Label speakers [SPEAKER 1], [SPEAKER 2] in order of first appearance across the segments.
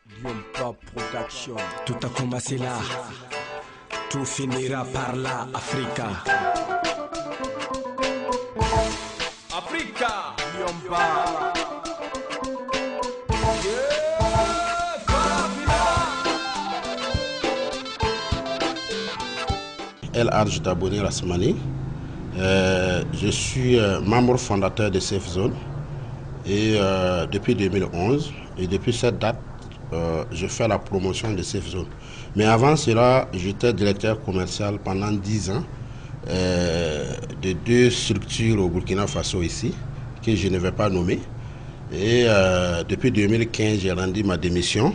[SPEAKER 1] Liompa Production. Tout a commencé là, tout finira par là, Africa. Africa, Liompa.
[SPEAKER 2] El Hadj Daboni Rasmani. Je suis membre fondateur de Safe Zone et depuis 2011 et depuis cette date je fais la promotion de Safe Zone. Mais avant cela, j'étais directeur commercial pendant 10 ans de 2 structures au Burkina Faso ici, que je ne vais pas nommer. Et depuis 2015, j'ai rendu ma démission.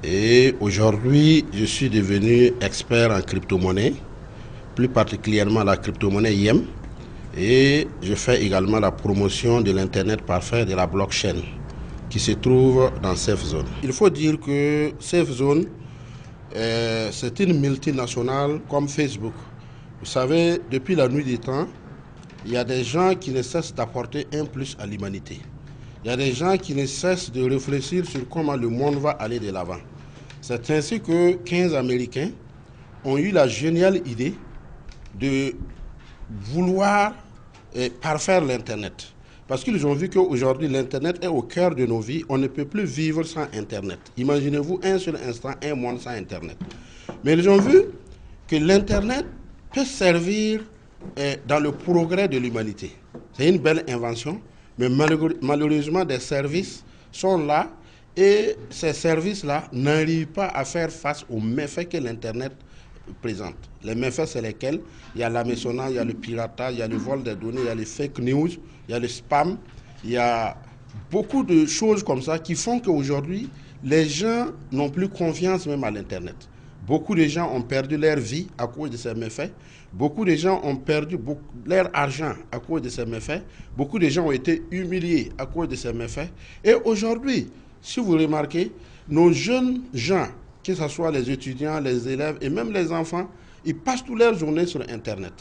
[SPEAKER 2] Et aujourd'hui, je suis devenu expert en crypto-monnaie, plus particulièrement la crypto-monnaie YEM. Et je fais également la promotion de l'Internet parfait de la blockchain qui se trouve dans Safe Zone. Il faut dire que Safe Zone, c'est une multinationale comme Facebook. Vous savez, depuis la nuit des temps, il y a des gens qui ne cessent d'apporter un plus à l'humanité. Il y a des gens qui ne cessent de réfléchir sur comment le monde va aller de l'avant. C'est ainsi que 15 Américains ont eu la géniale idée de vouloir parfaire l'Internet. Parce qu'ils ont vu qu'aujourd'hui, l'Internet est au cœur de nos vies. On ne peut plus vivre sans Internet. Imaginez-vous un seul instant, un monde sans Internet. Mais ils ont vu que l'Internet peut servir dans le progrès de l'humanité. C'est une belle invention, mais malheureusement, des services sont là et ces services-là n'arrivent pas à faire face aux méfaits que l'Internet présente. Les méfaits, c'est lesquels? Il y a l'hameçonnage, il y a le piratage, il y a le vol des données, il y a les fake news, il y a le spam, il y a beaucoup de choses comme ça qui font qu'aujourd'hui, les gens n'ont plus confiance même à l'Internet. Beaucoup de gens ont perdu leur vie à cause de ces méfaits. Beaucoup de gens ont perdu leur argent à cause de ces méfaits. Beaucoup de gens ont été humiliés à cause de ces méfaits. Et aujourd'hui, si vous remarquez, nos jeunes gens, que ce soit les étudiants, les élèves et même les enfants, ils passent toute leur journée sur Internet.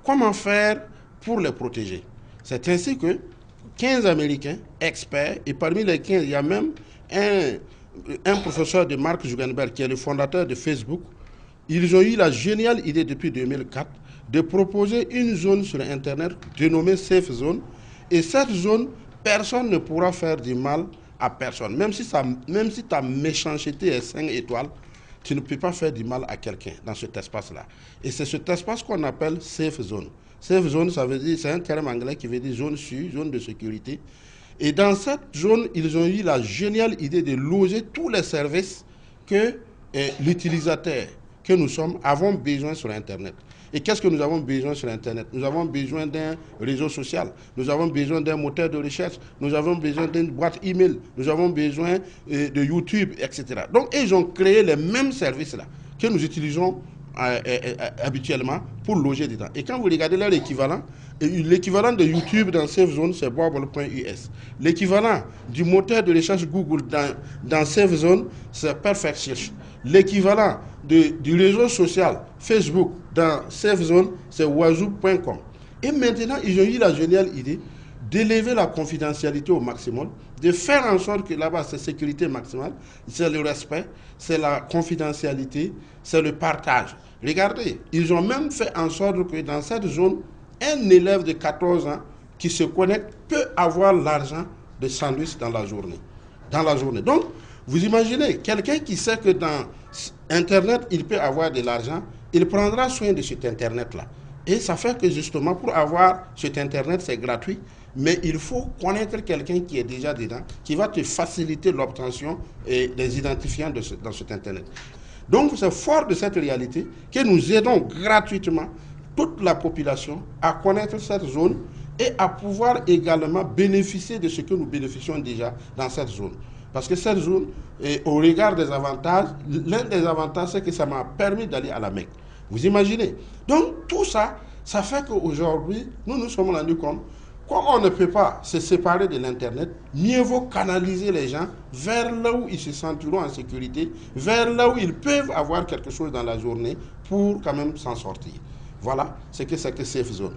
[SPEAKER 2] Comment faire pour les protéger? C'est ainsi que 15 Américains experts, et parmi les 15, il y a même un professeur de Mark Zuckerberg, qui est le fondateur de Facebook. Ils ont eu la géniale idée depuis 2004 de proposer une zone sur Internet dénommée Safe Zone. Et cette zone, personne ne pourra faire du mal à personne. Même si ta méchanceté est 5 étoiles, tu ne peux pas faire du mal à quelqu'un dans cet espace-là. Et c'est cet espace qu'on appelle Safe Zone. Safe Zone, ça veut dire, c'est un terme anglais qui veut dire zone sûre, zone de sécurité. Et dans cette zone, ils ont eu la géniale idée de loger tous les services que l'utilisateur que nous sommes avons besoin sur Internet. Et qu'est-ce que nous avons besoin sur Internet? Nous avons besoin d'un réseau social, nous avons besoin d'un moteur de recherche, nous avons besoin d'une boîte email, nous avons besoin de YouTube, etc. Donc, ils ont créé les mêmes services-là que nous utilisons habituellement pour loger dedans. Et quand vous regardez leur équivalent, l'équivalent de YouTube dans Safe Zone, c'est Bubble.us. L'équivalent du moteur de recherche Google dans Safe Zone, c'est Perfect Search. L'équivalent du réseau social Facebook dans Safe Zone, c'est Wazoo.com. Et maintenant, ils ont eu la géniale idée d'élever la confidentialité au maximum, de faire en sorte que là-bas, c'est sécurité maximale, c'est le respect, c'est la confidentialité, c'est le partage. Regardez, ils ont même fait en sorte que dans cette zone, un élève de 14 ans qui se connecte peut avoir l'argent de sandwich dans la journée. Donc, vous imaginez, quelqu'un qui sait que dans Internet, il peut avoir de l'argent, il prendra soin de cet Internet-là. Et ça fait que justement, pour avoir cet Internet, c'est gratuit, mais il faut connaître quelqu'un qui est déjà dedans, qui va te faciliter l'obtention des identifiants dans cet Internet. Donc, c'est fort de cette réalité que nous aidons gratuitement toute la population à connaître cette zone et à pouvoir également bénéficier de ce que nous bénéficions déjà dans cette zone. Parce que cette zone, au regard des avantages, l'un des avantages, c'est que ça m'a permis d'aller à la Mecque. Vous imaginez? Donc, tout ça, ça fait qu'aujourd'hui, nous sommes rendus compte, comme on ne peut pas se séparer de l'Internet, mieux vaut canaliser les gens vers là où ils se sentiront en sécurité, vers là où ils peuvent avoir quelque chose dans la journée pour quand même s'en sortir. Voilà ce que c'est que Safe Zone.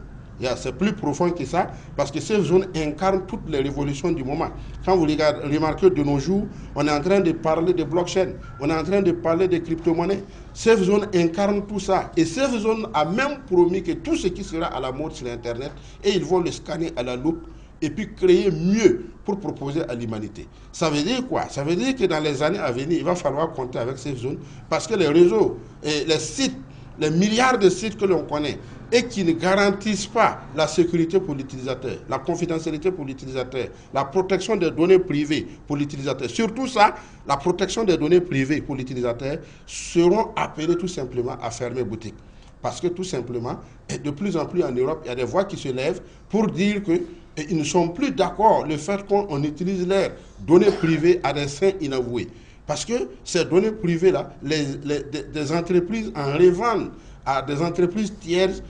[SPEAKER 2] C'est plus profond que ça, parce que Safe Zone incarne toutes les révolutions du moment. Quand vous remarquez de nos jours, on est en train de parler de blockchain, on est en train de parler de crypto-monnaies. Safe Zone incarne tout ça. Et Safe Zone a même promis que tout ce qui sera à la mode sur Internet, et ils vont le scanner à la loupe, et puis créer mieux pour proposer à l'humanité. Ça veut dire quoi? Ça veut dire que dans les années à venir, il va falloir compter avec Safe Zone, parce que les réseaux et les sites, les milliards de sites que l'on connaît, et qui ne garantissent pas la sécurité pour l'utilisateur, la confidentialité pour l'utilisateur, la protection des données privées pour l'utilisateur, surtout ça, la protection des données privées pour l'utilisateur, seront appelés tout simplement à fermer boutique. Parce que tout simplement, de plus en plus en Europe, il y a des voix qui se lèvent pour dire qu'ils ne sont plus d'accord le fait qu'on utilise leurs données privées à des fins inavoués. Parce que ces données privées-là, des entreprises en revendent à des entreprises tierces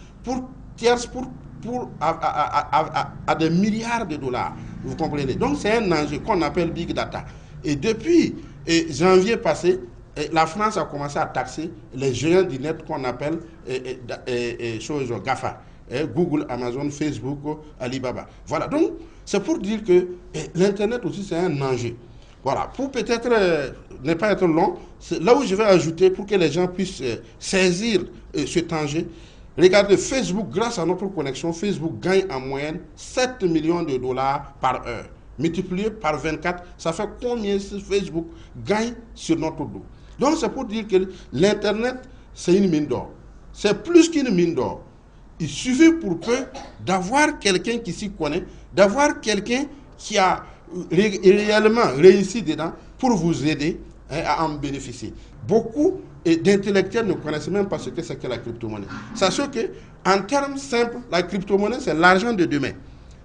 [SPEAKER 2] à des milliards de dollars. Vous comprenez? Donc c'est un enjeu qu'on appelle Big Data. Et depuis janvier passé, la France a commencé à taxer les géants du net qu'on appelle GAFA. Google, Amazon, Facebook, Alibaba. Voilà, donc c'est pour dire que l'Internet aussi c'est un enjeu. Voilà, pour peut-être ne pas être long, là où je vais ajouter pour que les gens puissent saisir cet enjeu. Regardez, Facebook, grâce à notre connexion, Facebook gagne en moyenne 7 millions de dollars par heure. Multiplié par 24, ça fait combien Facebook gagne sur notre dos? Donc c'est pour dire que l'Internet, c'est une mine d'or. C'est plus qu'une mine d'or. Il suffit pour peu d'avoir quelqu'un qui s'y connaît, d'avoir quelqu'un qui a réellement réussi dedans pour vous aider à en bénéficier. Beaucoup d'intellectuels ne connaissent même pas ce que c'est que la crypto-monnaie. Sachez qu'en termes simples, la crypto-monnaie, c'est l'argent de demain.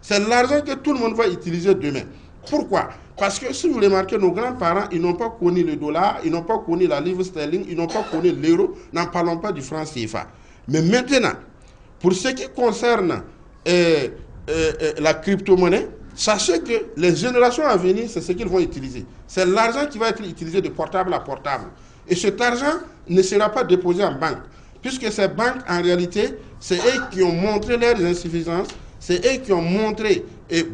[SPEAKER 2] C'est l'argent que tout le monde va utiliser demain. Pourquoi? Parce que si vous remarquez, nos grands-parents, ils n'ont pas connu le dollar, ils n'ont pas connu la livre sterling, ils n'ont pas connu l'euro, n'en parlons pas du franc CFA. Mais maintenant, pour ce qui concerne la crypto-monnaie, sachez que les générations à venir, c'est ce qu'ils vont utiliser. C'est l'argent qui va être utilisé de portable à portable. Et cet argent ne sera pas déposé en banque. Puisque ces banques, en réalité, c'est eux qui ont montré leurs insuffisances, c'est eux qui ont montré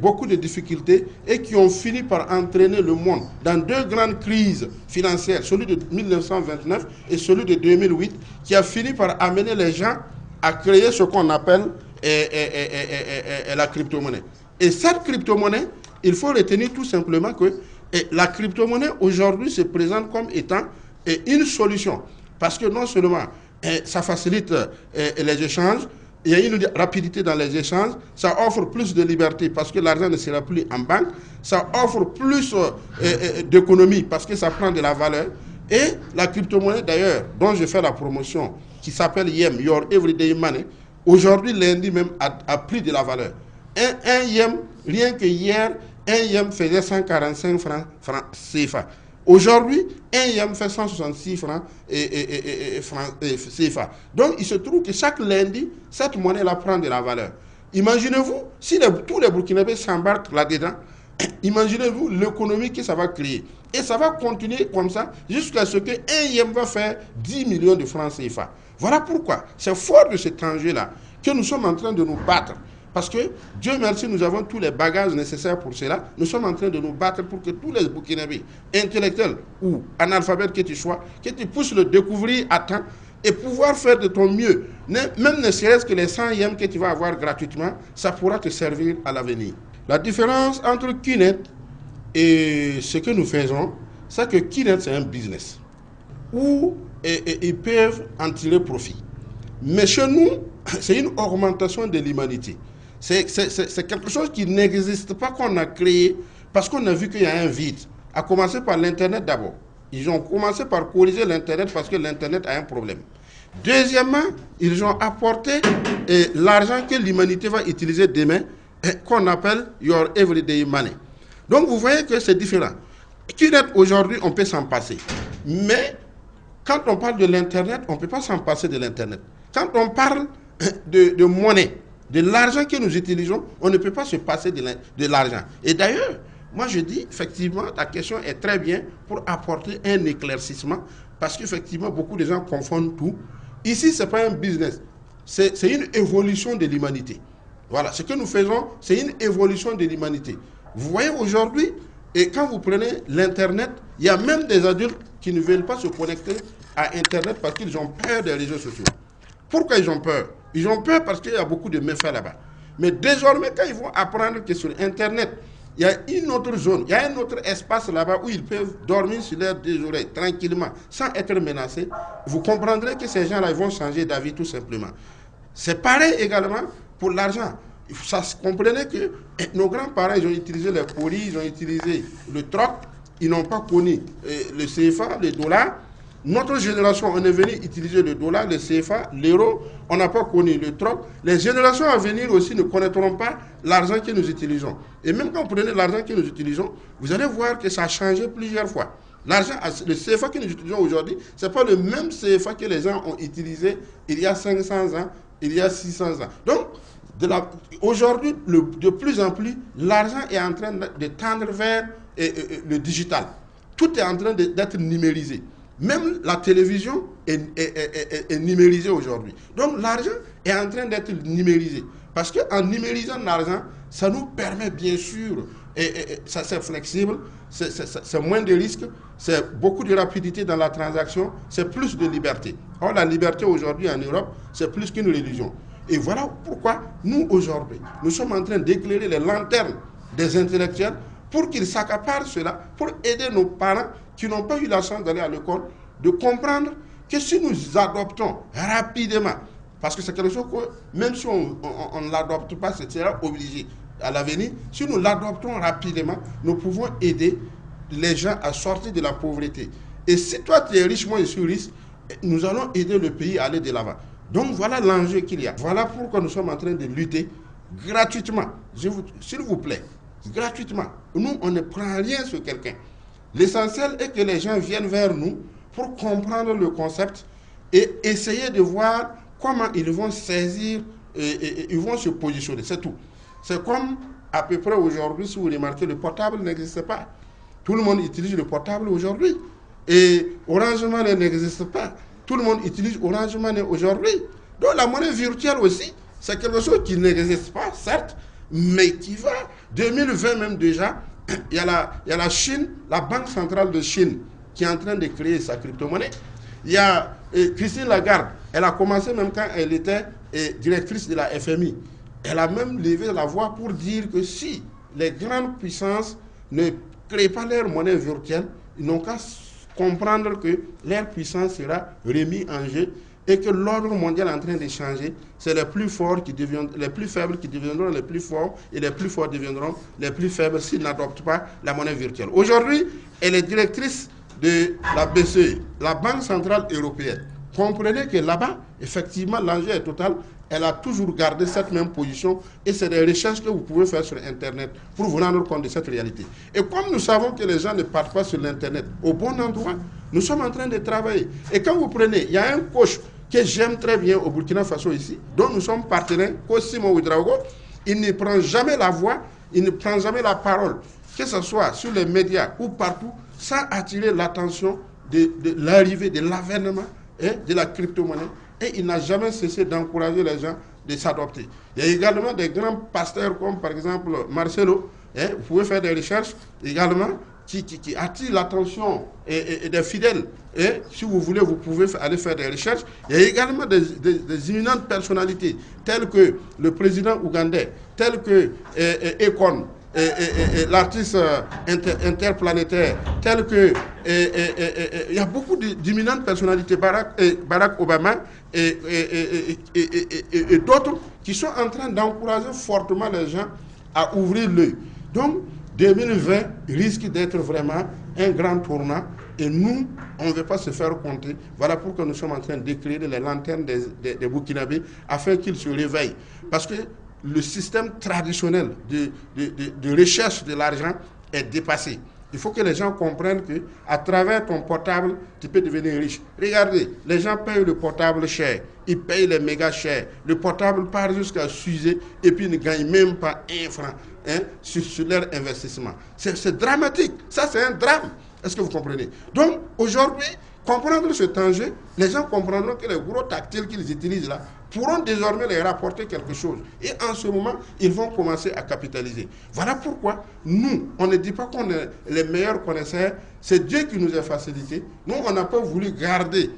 [SPEAKER 2] beaucoup de difficultés et qui ont fini par entraîner le monde dans deux grandes crises financières, celui de 1929 et celui de 2008, qui a fini par amener les gens à créer ce qu'on appelle la crypto-monnaie. Et cette crypto-monnaie, il faut retenir tout simplement que la crypto-monnaie aujourd'hui se présente comme étant une solution. Parce que non seulement ça facilite les échanges, il y a une rapidité dans les échanges, ça offre plus de liberté parce que l'argent ne sera plus en banque, ça offre plus d'économie parce que ça prend de la valeur. Et la crypto-monnaie d'ailleurs, dont je fais la promotion, qui s'appelle YEM, Your Everyday Money, aujourd'hui, lundi même, a pris de la valeur. Un YEM, rien que hier, un YEM faisait 145 francs CFA. Aujourd'hui, un YEM fait 166 francs CFA. Donc, il se trouve que chaque lundi, cette monnaie-là prend de la valeur. Imaginez-vous, si tous les Burkinabés s'embarquent là-dedans, imaginez-vous l'économie que ça va créer. Et ça va continuer comme ça jusqu'à ce qu'un YEM va faire 10 millions de francs CFA. Voilà pourquoi c'est fort de cet enjeu-là que nous sommes en train de nous battre. Parce que, Dieu merci, nous avons tous les bagages nécessaires pour cela. Nous sommes en train de nous battre pour que tous les Burkinabés, intellectuels ou analphabètes que tu sois, que tu puisses le découvrir à temps et pouvoir faire de ton mieux. Même ne serait-ce que les 100 yens que tu vas avoir gratuitement, ça pourra te servir à l'avenir. La différence entre Keynet et ce que nous faisons, c'est que Keynet, c'est un business où ils peuvent en tirer profit. Mais chez nous, c'est une augmentation de l'humanité. C'est quelque chose qui n'existe pas, qu'on a créé, parce qu'on a vu qu'il y a un vide. À commencer par l'Internet d'abord. Ils ont commencé par corriger l'Internet parce que l'Internet a un problème. Deuxièmement, ils ont apporté l'argent que l'humanité va utiliser demain, qu'on appelle Your Everyday Money. Donc vous voyez que c'est différent. Keynet, aujourd'hui, on peut s'en passer. Mais quand on parle de l'Internet, on ne peut pas s'en passer de l'Internet. Quand on parle de monnaie, de l'argent que nous utilisons, on ne peut pas se passer de l'argent. Et d'ailleurs, moi je dis, effectivement, ta question est très bien pour apporter un éclaircissement, parce qu'effectivement, beaucoup de gens confondent tout. Ici, ce n'est pas un business, c'est une évolution de l'humanité. Voilà, ce que nous faisons, c'est une évolution de l'humanité. Vous voyez aujourd'hui, et quand vous prenez l'Internet, il y a même des adultes qui ne veulent pas se connecter à Internet parce qu'ils ont peur des réseaux sociaux. Pourquoi ils ont peur? Ils ont peur parce qu'il y a beaucoup de méfaits là-bas. Mais désormais, quand ils vont apprendre que sur Internet, il y a une autre zone, il y a un autre espace là-bas où ils peuvent dormir sur leurs deux oreilles tranquillement, sans être menacés, vous comprendrez que ces gens-là vont changer d'avis tout simplement. C'est pareil également pour l'argent. Ça se comprenait que nos grands-parents, ils ont utilisé les polis, ils ont utilisé le troc, ils n'ont pas connu le CFA, le dollar. Notre génération, on est venu utiliser le dollar, le CFA, l'euro, on n'a pas connu le troc. Les générations à venir aussi ne connaîtront pas l'argent que nous utilisons. Et même quand vous prenez l'argent que nous utilisons, vous allez voir que ça a changé plusieurs fois. L'argent, le CFA que nous utilisons aujourd'hui, ce n'est pas le même CFA que les gens ont utilisé il y a 500 ans, il y a 600 ans. Donc, aujourd'hui, de plus en plus, l'argent est en train de tendre vers le digital. Tout est en train d'être numérisé. Même la télévision est numérisée aujourd'hui. Donc l'argent est en train d'être numérisé. Parce qu'en numérisant l'argent, ça nous permet bien sûr, ça c'est flexible, c'est moins de risques, c'est beaucoup de rapidité dans la transaction, c'est plus de liberté. Or la liberté aujourd'hui en Europe, c'est plus qu'une religion. Et voilà pourquoi nous aujourd'hui, nous sommes en train d'éclairer les lanternes des intellectuels pour qu'ils s'accaparent cela, pour aider nos parents qui n'ont pas eu la chance d'aller à l'école, de comprendre que si nous adoptons rapidement, parce que c'est quelque chose que même si on ne l'adopte pas, c'est obligé à l'avenir, si nous l'adoptons rapidement, nous pouvons aider les gens à sortir de la pauvreté. Et si toi tu es riche, moi je suis riche, nous allons aider le pays à aller de l'avant. Donc voilà l'enjeu qu'il y a. Voilà pourquoi nous sommes en train de lutter gratuitement. S'il vous plaît, gratuitement. Nous, on ne prend rien sur quelqu'un. L'essentiel est que les gens viennent vers nous pour comprendre le concept et essayer de voir comment ils vont saisir et ils vont se positionner. C'est tout. C'est comme à peu près aujourd'hui, si vous remarquez, le portable n'existe pas. Tout le monde utilise le portable aujourd'hui. Et Orange Money n'existe pas. Tout le monde utilise Orange Money aujourd'hui. Donc la monnaie virtuelle aussi, c'est quelque chose qui n'existe pas, certes, mais qui va. 2020 même déjà, il y a la Chine, la Banque centrale de Chine, qui est en train de créer sa crypto-monnaie. Il y a Christine Lagarde, elle a commencé même quand elle était directrice de la FMI. Elle a même levé la voix pour dire que si les grandes puissances ne créent pas leur monnaie virtuelle, ils n'ont qu'à comprendre que leur puissance sera remise en jeu et que l'ordre mondial est en train de changer. C'est les plus forts qui deviendront, les plus faibles qui deviendront les plus forts et les plus forts deviendront les plus faibles s'ils n'adoptent pas la monnaie virtuelle. Aujourd'hui, elle est directrice de la BCE, la Banque centrale européenne. Comprenez que là-bas, effectivement, l'enjeu est total. Elle a toujours gardé cette même position et c'est des recherches que vous pouvez faire sur Internet pour vous rendre compte de cette réalité. Et comme nous savons que les gens ne partent pas sur l'Internet au bon endroit, nous sommes en train de travailler. Et quand vous prenez, il y a un coach que j'aime très bien au Burkina Faso ici, dont nous sommes partenaires, coach Simon Ouedraogo, il ne prend jamais la voix, il ne prend jamais la parole, que ce soit sur les médias ou partout, sans attirer l'attention de l'arrivée, de l'avènement de la crypto-monnaie. Et il n'a jamais cessé d'encourager les gens de s'adopter. Il y a également des grands pasteurs comme par exemple Marcelo, vous pouvez faire des recherches également qui attirent l'attention des fidèles. Et si vous voulez, vous pouvez aller faire des recherches. Il y a également des imminentes personnalités telles que le président ougandais, tels que Akon, l'artiste interplanétaire, tel que il y a beaucoup d'imminentes personnalités, Barack Obama et d'autres qui sont en train d'encourager fortement les gens à ouvrir l'œil. Donc 2020 risque d'être vraiment un grand tournant et nous, on ne veut pas se faire compter. Voilà pourquoi nous sommes en train d'éclairer les lanternes des Burkinabés afin qu'ils se réveillent. Parce que le système traditionnel de recherche de l'argent est dépassé. Il faut que les gens comprennent qu'à travers ton portable, tu peux devenir riche. Regardez, les gens payent le portable cher, ils payent les méga chers. Le portable part jusqu'à s'user et puis ils ne gagnent même pas un franc sur leur investissement. C'est dramatique. Ça, c'est un drame. Est-ce que vous comprenez? Donc, aujourd'hui,
[SPEAKER 3] comprendre cet enjeu, les gens comprendront que les gros tactiles qu'ils utilisent là pourront désormais les rapporter quelque chose. Et en ce moment, ils vont commencer à capitaliser. Voilà pourquoi nous, on ne dit pas qu'on est les meilleurs connaisseurs, c'est Dieu qui nous a facilité. Nous, on n'a pas voulu garder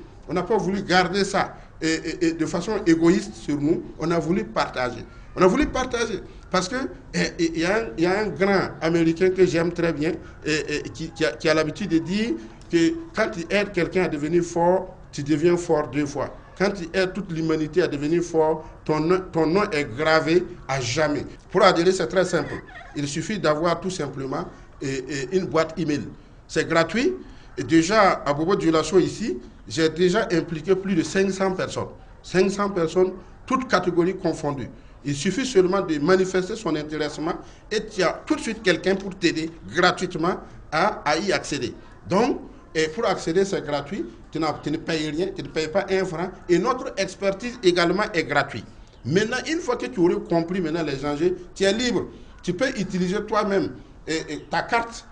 [SPEAKER 3] ça et de façon égoïste sur nous, on a voulu partager. On a voulu partager parce que il y a un grand Américain que j'aime très bien qui a l'habitude de dire que quand tu aides quelqu'un à devenir fort, tu deviens fort 2 fois. Quand tu aides toute l'humanité à devenir fort, ton nom est gravé à jamais. Pour adhérer, c'est très simple. Il suffit d'avoir tout simplement une boîte email. C'est gratuit. Et déjà, à Bobo Dioulasso ici, j'ai déjà impliqué plus de 500 personnes. 500 personnes, toutes catégories confondues. Il suffit seulement de manifester son intéressement et tu as tout de suite quelqu'un pour t'aider gratuitement à y accéder. Donc, et pour accéder, c'est gratuit. Tu ne payes rien, tu ne payes pas 1 franc. Et notre expertise également est gratuite. Maintenant, une fois que tu aurais compris maintenant les enjeux, tu es libre. Tu peux utiliser toi-même ta carte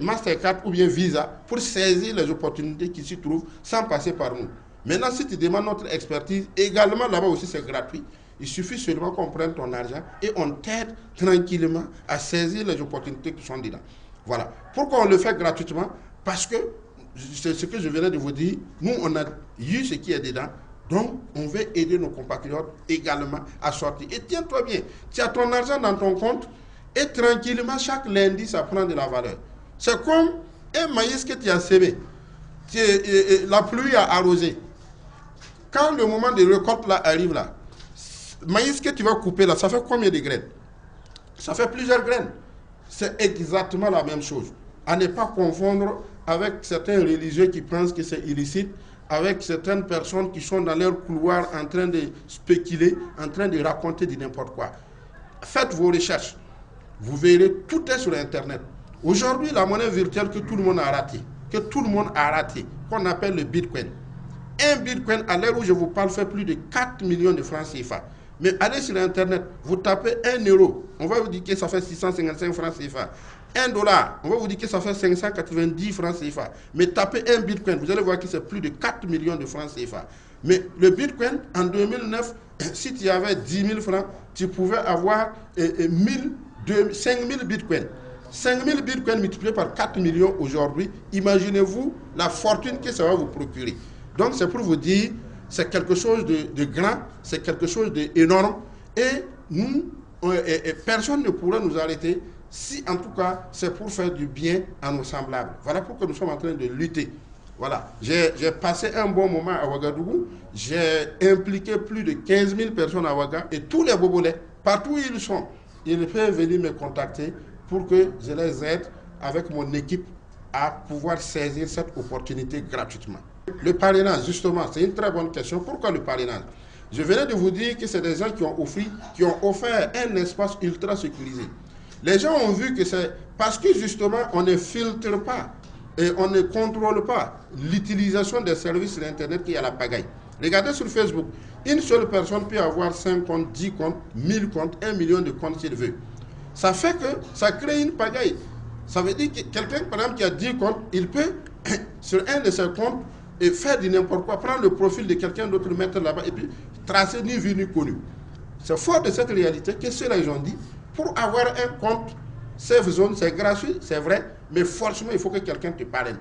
[SPEAKER 3] Mastercard ou bien Visa pour saisir les opportunités qui s'y trouvent sans passer par nous. Maintenant, si tu demandes notre expertise, également là-bas aussi c'est gratuit. Il suffit seulement qu'on prenne ton argent et on t'aide tranquillement à saisir les opportunités qui sont dedans. Voilà. Pourquoi on le fait gratuitement? Parce que, c'est ce que je venais de vous dire, nous on a eu ce qui est dedans, donc on veut aider nos compatriotes également à sortir. Et tiens-toi bien, tu as ton argent dans ton compte et tranquillement chaque lundi ça prend de la valeur. C'est comme un maïs que tu as semé, la pluie a arrosé. Quand le moment de récolte là arrive là, maïs que tu vas couper là, ça fait combien de graines? Ça fait plusieurs graines. C'est exactement la même chose. À ne pas confondre avec certains religieux qui pensent que c'est illicite, avec certaines personnes qui sont dans leur couloir en train de spéculer, en train de raconter du n'importe quoi. Faites vos recherches. Vous verrez, tout est sur Internet. Aujourd'hui, la monnaie virtuelle que tout le monde a raté, qu'on appelle le Bitcoin. Un Bitcoin, à l'heure où je vous parle, fait plus de 4 millions de francs CFA. Mais allez sur Internet, vous tapez 1 euro, on va vous dire que ça fait 655 francs CFA. 1 dollar, on va vous dire que ça fait 590 francs CFA. Mais tapez un Bitcoin, vous allez voir que c'est plus de 4 millions de francs CFA. Mais le Bitcoin, en 2009, si tu avais 10 000 francs, tu pouvais avoir 5 000 Bitcoins. 5 000 Bitcoins multipliés par 4 millions aujourd'hui, imaginez-vous la fortune que ça va vous procurer. Donc c'est pour vous dire, c'est quelque chose de grand, c'est quelque chose d'énorme, et nous, personne ne pourra nous arrêter si en tout cas c'est pour faire du bien à nos semblables. Voilà pourquoi nous sommes en train de lutter. Voilà, j'ai passé un bon moment à Ouagadougou, j'ai impliqué plus de 15 000 personnes à Ouaga, et tous les Bobolais, partout où ils sont, ils peuvent venir me contacter pour que je les aide avec mon équipe à pouvoir saisir cette opportunité gratuitement. Le parrainage, justement, c'est une très bonne question. Pourquoi le parrainage? Je venais de vous dire que c'est des gens qui ont offert un espace ultra sécurisé. Les gens ont vu que c'est parce que justement on ne filtre pas et on ne contrôle pas l'utilisation des services sur Internet qu'il y a la pagaille. Regardez sur Facebook, une seule personne peut avoir 5 comptes, 10 comptes, 1000 comptes, 1 million de comptes s'il veut. Ça fait que ça crée une pagaille. Ça veut dire que quelqu'un, par exemple, qui a 10 comptes, il peut, sur un de ses comptes, et faire du n'importe quoi, prendre le profil de quelqu'un d'autre, le mettre là-bas, et puis tracer ni vu ni connu. C'est fort de cette réalité que ceux-là, ils ont dit, pour avoir un compte Safe Zone, c'est gratuit, c'est vrai, mais forcément, il faut que quelqu'un te parraine.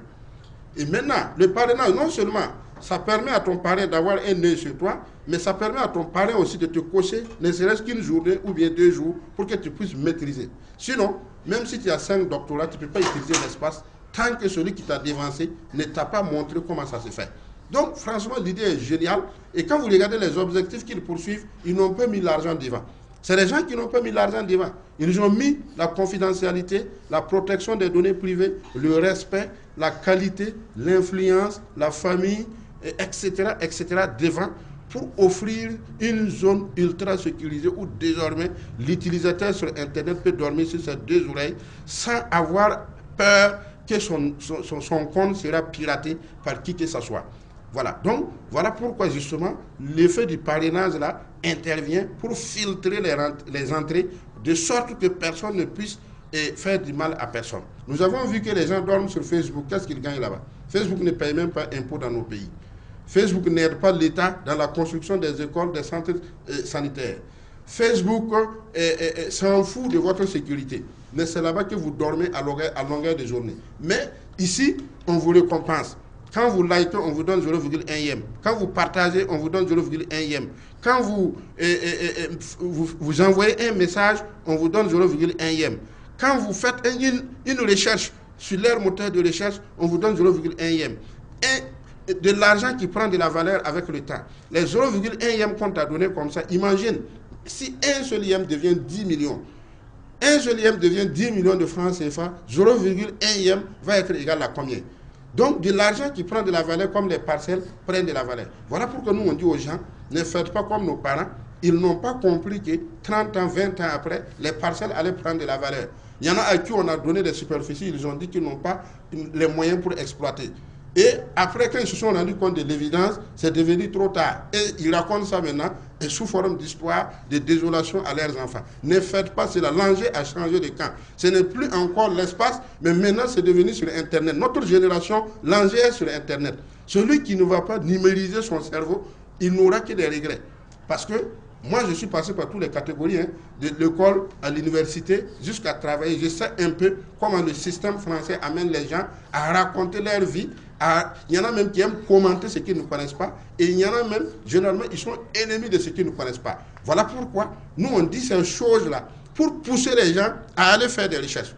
[SPEAKER 3] Et maintenant, le parrainage, non seulement, ça permet à ton parrain d'avoir un œil sur toi, mais ça permet à ton parrain aussi de te cocher, ne serait-ce qu'une journée ou bien 2 jours, pour que tu puisses maîtriser. Sinon, même si tu as 5 doctorats, tu ne peux pas utiliser l'espace tant que celui qui t'a dévancé ne t'a pas montré comment ça se fait. Donc, franchement, l'idée est géniale. Et quand vous regardez les objectifs qu'ils poursuivent, ils n'ont pas mis l'argent devant. C'est les gens qui n'ont pas mis l'argent devant. Ils ont mis la confidentialité, la protection des données privées, le respect, la qualité, l'influence, la famille, etc., etc. devant pour offrir une zone ultra sécurisée où désormais l'utilisateur sur Internet peut dormir sur ses 2 oreilles sans avoir peur que son compte sera piraté par qui que ce soit. Voilà, donc voilà pourquoi justement l'effet du parrainage là intervient pour filtrer les entrées de sorte que personne ne puisse et faire du mal à personne. Nous avons vu que les gens dorment sur Facebook. Qu'est-ce qu'ils gagnent là-bas? Facebook ne paye même pas d'impôts dans nos pays. Facebook n'aide pas l'État dans la construction des écoles, des centres sanitaires. Facebook s'en fout de votre sécurité. Mais c'est là-bas que vous dormez à longueur de journée. Mais ici, on vous récompense. Quand vous likez, on vous donne 0,1e. Quand vous partagez, on vous donne 0,1e. Quand vous envoyez un message, on vous donne 0,1e. Quand vous faites une recherche sur leur moteur de recherche, on vous donne 0,1e. Et de l'argent qui prend de la valeur avec le temps. Les 0,1e qu'on t'a donné comme ça, imagine, si un seul IM devient 10 millions, un seul IM devient 10 millions de francs CFA, 0,1e va être égal à combien? Donc, de l'argent qui prend de la valeur comme les parcelles prennent de la valeur. Voilà pourquoi nous, on dit aux gens, ne faites pas comme nos parents. Ils n'ont pas compris que 30 ans, 20 ans après, les parcelles allaient prendre de la valeur. Il y en a à qui on a donné des superficies, ils ont dit qu'ils n'ont pas les moyens pour exploiter. Et après, quand ils se sont rendus compte de l'évidence, c'est devenu trop tard. Et ils racontent ça maintenant et sous forme d'histoire, de désolation à leurs enfants. Ne faites pas cela. L'enjeu a changé de camp. Ce n'est plus encore l'espace, mais maintenant c'est devenu sur Internet. Notre génération, l'enjeu est sur Internet. Celui qui ne va pas numériser son cerveau, il n'aura que des regrets. Parce que moi, je suis passé par toutes les catégories, de l'école à l'université jusqu'à travailler. Je sais un peu comment le système français amène les gens à raconter leur vie. Il y en a même qui aiment commenter ce qu'ils ne connaissent pas. Et il y en a même, généralement, ils sont ennemis de ce qu'ils ne connaissent pas. Voilà pourquoi nous, on dit ces choses-là pour pousser les gens à aller faire des recherches.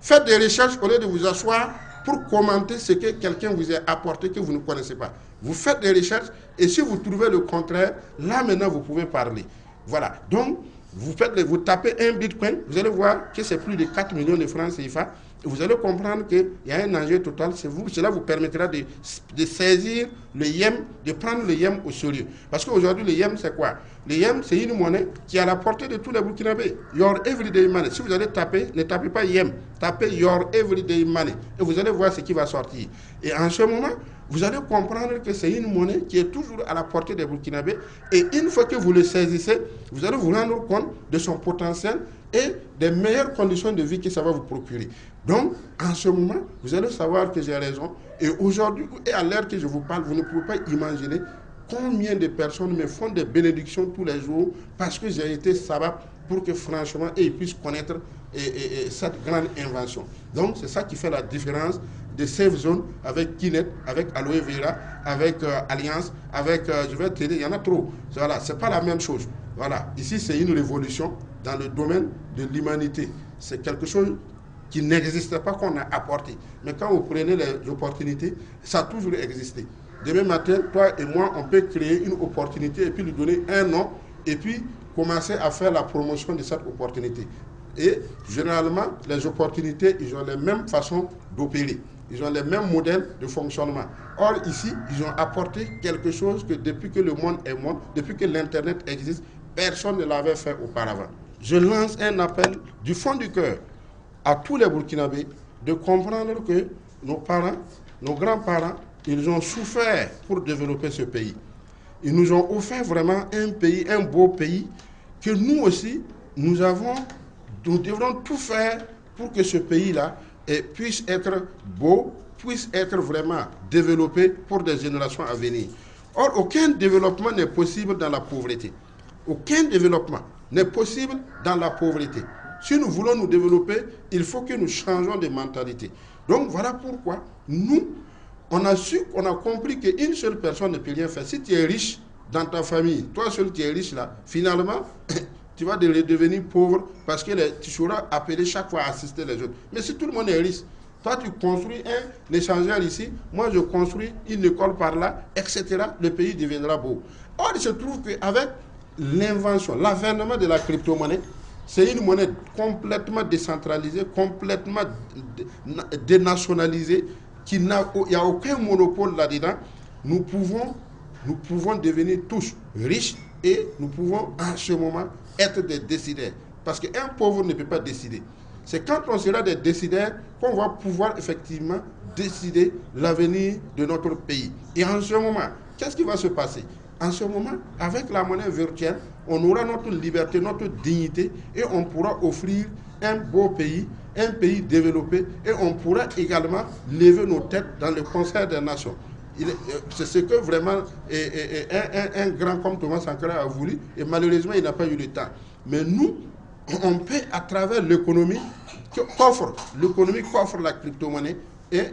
[SPEAKER 3] Faites des recherches au lieu de vous asseoir pour commenter ce que quelqu'un vous a apporté que vous ne connaissez pas. Vous faites des recherches et si vous trouvez le contraire, là maintenant vous pouvez parler. Voilà. Donc, vous tapez un bitcoin, vous allez voir que c'est plus de 4 millions de francs CFA. Et vous allez comprendre qu'il y a un enjeu total. Cela vous permettra de saisir le YEM, de prendre le YEM au sérieux. Parce qu'aujourd'hui, le YEM, c'est quoi? Le YEM, c'est une monnaie qui est à la portée de tous les Burkinabés. Your Everyday Money. Si vous allez taper, ne tapez pas YEM, tapez Your Everyday Money. Et vous allez voir ce qui va sortir. Et en ce moment, vous allez comprendre que c'est une monnaie qui est toujours à la portée des Burkinabés. Et une fois que vous le saisissez, vous allez vous rendre compte de son potentiel et des meilleures conditions de vie que ça va vous procurer. Donc, en ce moment, vous allez savoir que j'ai raison. Et aujourd'hui, et à l'heure que je vous parle, vous ne pouvez pas imaginer combien de personnes me font des bénédictions tous les jours parce que j'ai été sabbat pour que franchement, ils puissent connaître cette grande invention. Donc, c'est ça qui fait la différence de Safe Zone avec Kinet, avec Aloe Vera, avec Alliance, avec, je vais te dire, il y en a trop. Voilà, c'est pas la même chose. Voilà, ici, c'est une révolution dans le domaine de l'humanité. C'est quelque chose qui n'existait pas qu'on a apporté. Mais quand vous prenez les opportunités, ça a toujours existé. Demain matin, toi et moi, on peut créer une opportunité et puis lui donner un nom et puis commencer à faire la promotion de cette opportunité. Et généralement, les opportunités, ils ont les mêmes façons d'opérer. Ils ont les mêmes modèles de fonctionnement. Or, ici, ils ont apporté quelque chose que depuis que le monde est monde, depuis que l'Internet existe, personne ne l'avait fait auparavant. Je lance un appel du fond du cœur à tous les Burkinabés de comprendre que nos parents, nos grands-parents, ils ont souffert pour développer ce pays. Ils nous ont offert vraiment un pays, un beau pays, que nous aussi, nous devrons tout faire pour que ce pays-là puisse être beau, puisse être vraiment développé pour des générations à venir. Or, aucun développement n'est possible dans la pauvreté. Aucun développement n'est possible dans la pauvreté. Si nous voulons nous développer, il faut que nous changeons de mentalité. Donc, voilà pourquoi nous, on a compris qu'une seule personne ne peut rien faire. Si tu es riche dans ta famille, toi seul tu es riche là, finalement, tu vas devenir pauvre parce que tu seras appelé chaque fois à assister les autres. Mais si tout le monde est riche, toi tu construis un échangeur ici, moi je construis une école par là, etc., le pays deviendra beau. Or, il se trouve qu'avec l'invention, l'avènement de la crypto-monnaie, c'est une monnaie complètement décentralisée, complètement dénationalisée, il n'y a aucun monopole là-dedans. Nous pouvons devenir tous riches et nous pouvons en ce moment être des décideurs. Parce qu'un pauvre ne peut pas décider. C'est quand on sera des décideurs qu'on va pouvoir effectivement décider l'avenir de notre pays. Et en ce moment, qu'est-ce qui va se passer? En ce moment, avec la monnaie virtuelle, on aura notre liberté, notre dignité et on pourra offrir un beau pays un pays développé et on pourra également lever nos têtes dans le concert des nations. C'est ce que vraiment un grand comme Thomas Sankara a voulu et malheureusement il n'a pas eu le temps. Mais nous, on peut à travers l'économie qu'offre la crypto-monnaie et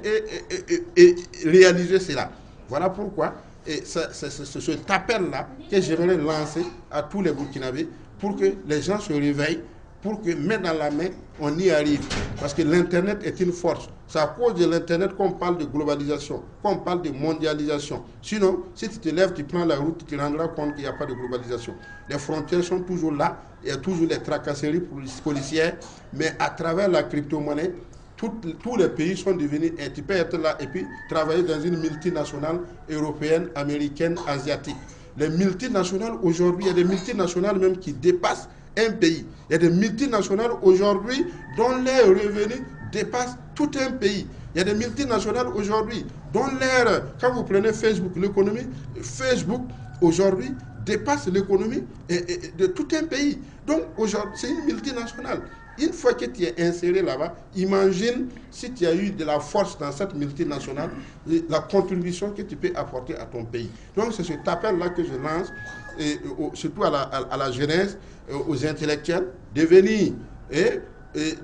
[SPEAKER 3] réaliser cela. Voilà pourquoi c'est cet appel-là que j'aimerais lancer à tous les Burkinabés pour que les gens se réveillent, pour que main dans la main, on y arrive. Parce que l'Internet est une force. C'est à cause de l'Internet qu'on parle de globalisation, qu'on parle de mondialisation. Sinon, si tu te lèves, tu prends la route, tu te rendras compte qu'il n'y a pas de globalisation. Les frontières sont toujours là, il y a toujours les tracasseries policières, mais à travers la crypto-monnaie, tous les pays sont devenus, et tu peux être là et puis travailler dans une multinationale européenne, américaine, asiatique. Les multinationales aujourd'hui, il y a des multinationales même qui dépassent un pays. Il y a des multinationales aujourd'hui dont les revenus dépassent tout un pays. Il y a des multinationales aujourd'hui dont quand vous prenez Facebook, l'économie, Facebook aujourd'hui dépasse l'économie de tout un pays. Donc aujourd'hui, c'est une multinationale. Une fois que tu es inséré là-bas, imagine si tu as eu de la force dans cette multinationale, la contribution que tu peux apporter à ton pays. Donc c'est cet appel-là que je lance, surtout à la jeunesse, aux intellectuels, de venir et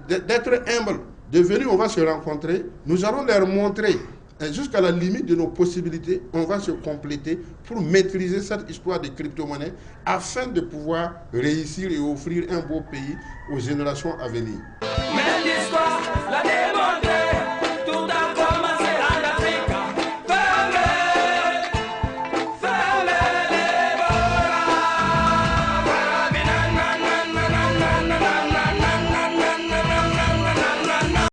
[SPEAKER 3] d'être humble. De venir, on va se rencontrer, nous allons leur montrer jusqu'à la limite de nos possibilités, on va se compléter pour maîtriser cette histoire de crypto-monnaie afin de pouvoir réussir et offrir un beau pays aux générations à venir.
[SPEAKER 4] Mais l'histoire, la